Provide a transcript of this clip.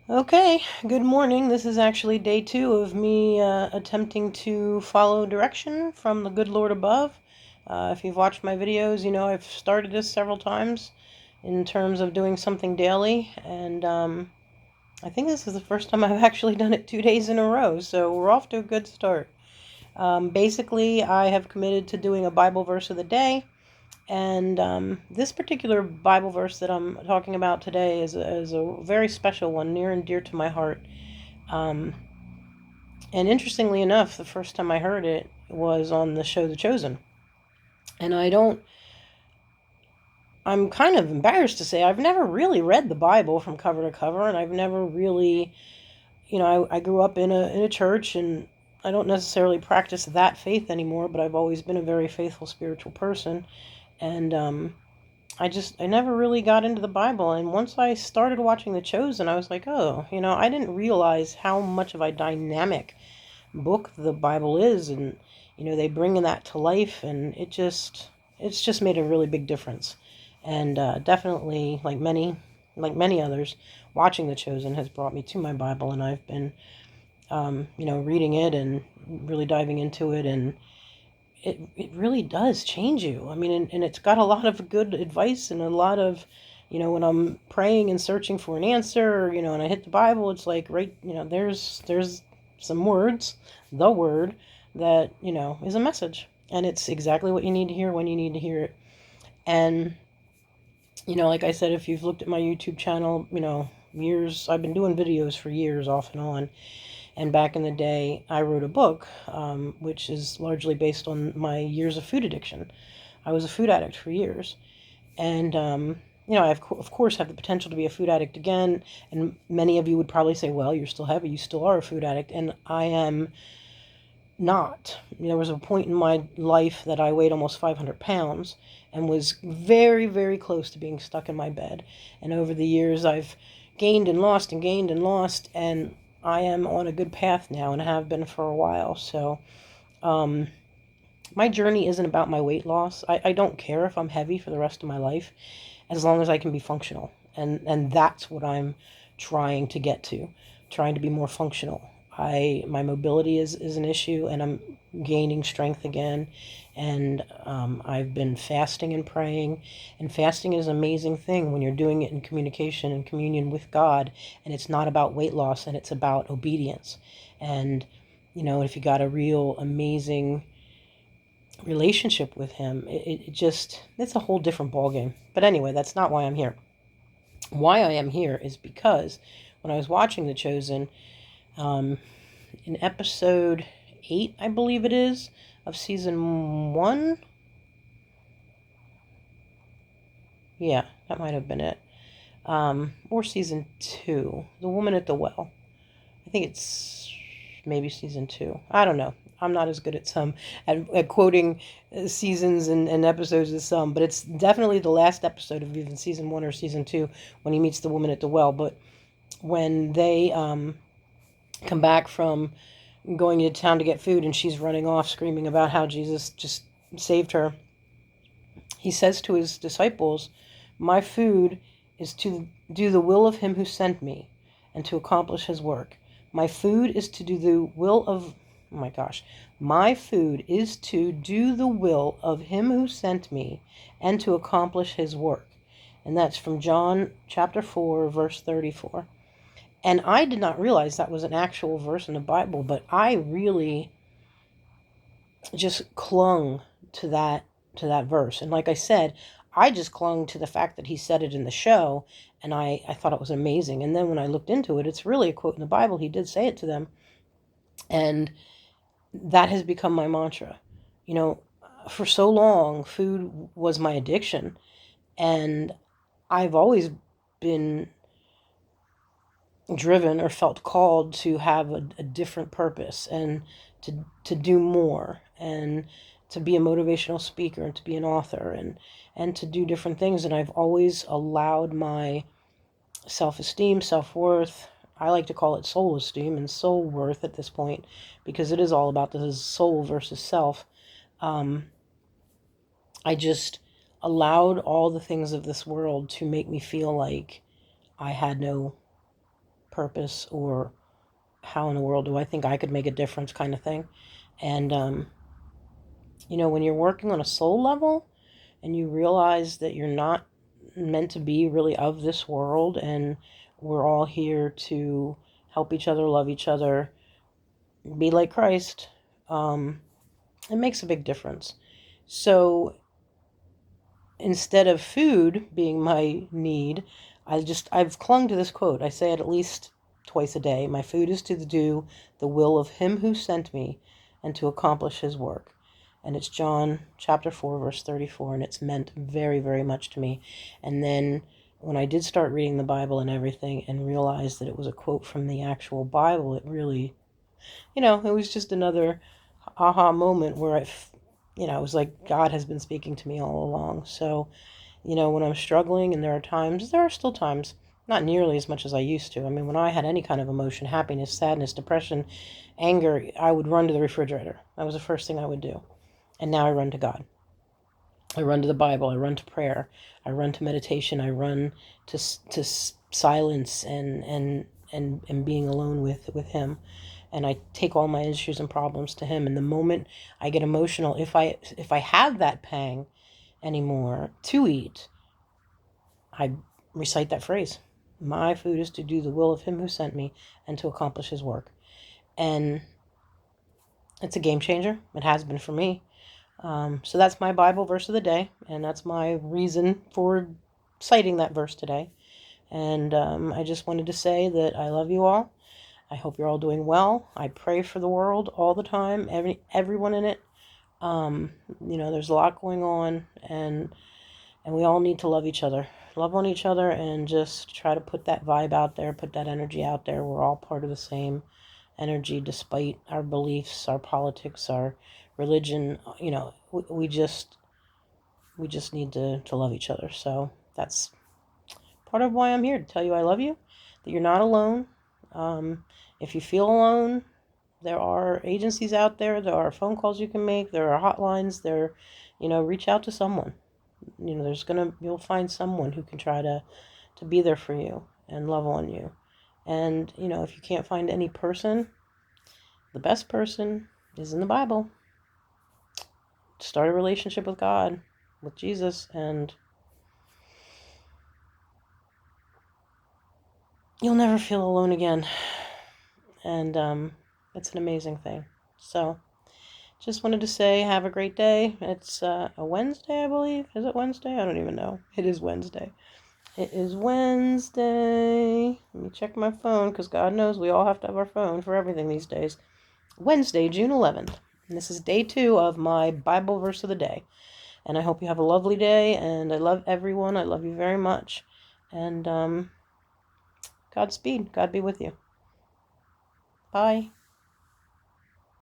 Okay, good morning. This is actually day two of me attempting to follow direction from the good Lord above. If you've watched my videos, you know I've started this several times in terms of doing something daily, and I think this is the first time I've actually done it 2 days in a row, so we're off to a good start. Basically, I have committed to doing a Bible verse of the day. And this particular Bible verse that I'm talking about today is a very special one, near and dear to my heart. Um, and interestingly enough, the first time I heard it was on the show The Chosen. And I'm kind of embarrassed to say I've never really read the Bible from cover to cover, and I've never really, I grew up in a church, and I don't necessarily practice that faith anymore, but I've always been a very faithful spiritual person. And I never really got into the Bible. And once I started watching The Chosen, I was like, oh, I didn't realize how much of a dynamic book the Bible is. And, they bring that to life. And it's just made a really big difference. And definitely, like many others, watching The Chosen has brought me to my Bible. And I've been, reading it and really diving into it. And it really does change you. I mean, and it's got a lot of good advice and a lot of, when I'm praying and searching for an answer, and I hit the Bible, it's like, right, there's some words, the word that, is a message. And it's exactly what you need to hear when you need to hear it. And, like I said, if you've looked at my YouTube channel, I've been doing videos for years off and on. And back in the day, I wrote a book, which is largely based on my years of food addiction. I was a food addict for years. And, of course, have the potential to be a food addict again. And many of you would probably say, well, you're still heavy. You still are a food addict. And I am not. There was a point in my life that I weighed almost 500 pounds and was very, very close to being stuck in my bed. And over the years, I've gained and lost and gained and lost. And I am on a good path now and have been for a while. So, my journey isn't about my weight loss. I don't care if I'm heavy for the rest of my life as long as I can be functional. And that's what I'm trying to get to, trying to be more functional. My mobility is an issue, and I'm gaining strength again. And I've been fasting and praying. And fasting is an amazing thing when you're doing it in communication and communion with God. And it's not about weight loss, and it's about obedience. And, if you got a real amazing relationship with him, it's a whole different ballgame. But anyway, that's not why I'm here. Why I am here is because when I was watching The Chosen, um, in episode 8, I believe it is, of season 1, yeah, that might have been it, or season 2, The Woman at the Well. I think it's maybe season 2. I don't know. I'm not as good at quoting seasons and episodes as some, but it's definitely the last episode of even season 1 or season 2 when he meets the woman at the well. But when they come back from going into town to get food and she's running off screaming about how Jesus just saved her, he says to his disciples, my food is to do the will of him who sent me and to accomplish his work. My food is to do the will of, oh my gosh, my food is to do the will of him who sent me and to accomplish his work. And that's from John chapter 4, verse 34. And I did not realize that was an actual verse in the Bible, but I really just clung to that verse. And like I said, I just clung to the fact that he said it in the show, and I thought it was amazing. And then when I looked into it, it's really a quote in the Bible. He did say it to them. And that has become my mantra. For so long, food was my addiction. And I've always been driven or felt called to have a different purpose and to do more and to be a motivational speaker and to be an author and to do different things. And I've always allowed my self-esteem, self-worth, I like to call it soul esteem and soul worth at this point, because it is all about the soul versus self. I just allowed all the things of this world to make me feel like I had no purpose or how in the world do I think I could make a difference kind of thing. And, when you're working on a soul level and you realize that you're not meant to be really of this world and we're all here to help each other, love each other, be like Christ, it makes a big difference. So instead of food being my need, I've clung to this quote. I say it at least twice a day. My food is to do the will of him who sent me and to accomplish his work. And it's John chapter 4, verse 34, and it's meant very, very much to me. And then when I did start reading the Bible and everything and realized that it was a quote from the actual Bible, it really, it was just another aha moment where it was like God has been speaking to me all along. So, when I'm struggling, and there are still times, not nearly as much as I used to. I mean, when I had any kind of emotion, happiness, sadness, depression, anger, I would run to the refrigerator. That was the first thing I would do. And now I run to God. I run to the Bible. I run to prayer. I run to meditation. I run to silence and being alone with Him. And I take all my issues and problems to Him. And the moment I get emotional, if I have that pang anymore to eat, I recite that phrase. My food is to do the will of him who sent me and to accomplish his work. And it's a game changer. It has been for me. So that's my Bible verse of the day. And that's my reason for citing that verse today. And I just wanted to say that I love you all. I hope you're all doing well. I pray for the world all the time, everyone in it. There's a lot going on, and we all need to love each other. Love on each other and just try to put that vibe out there, put that energy out there. We're all part of the same energy despite our beliefs, our politics, our religion. We just need to love each other. So that's part of why I'm here, to tell you I love you, that you're not alone. If you feel alone, there are agencies out there. There are phone calls you can make. There are hotlines. Reach out to someone. You'll find someone who can try to be there for you and love on you. And, if you can't find any person, the best person is in the Bible. Start a relationship with God, with Jesus, and you'll never feel alone again. And it's an amazing thing. So just wanted to say, have a great day. It's a Wednesday, I believe. Is it Wednesday? I don't even know. It is Wednesday. It is Wednesday. Let me check my phone, because God knows we all have to have our phone for everything these days. Wednesday, June 11th. And this is day 2 of my Bible verse of the day. And I hope you have a lovely day. And I love everyone. I love you very much. And Godspeed. God be with you. Bye.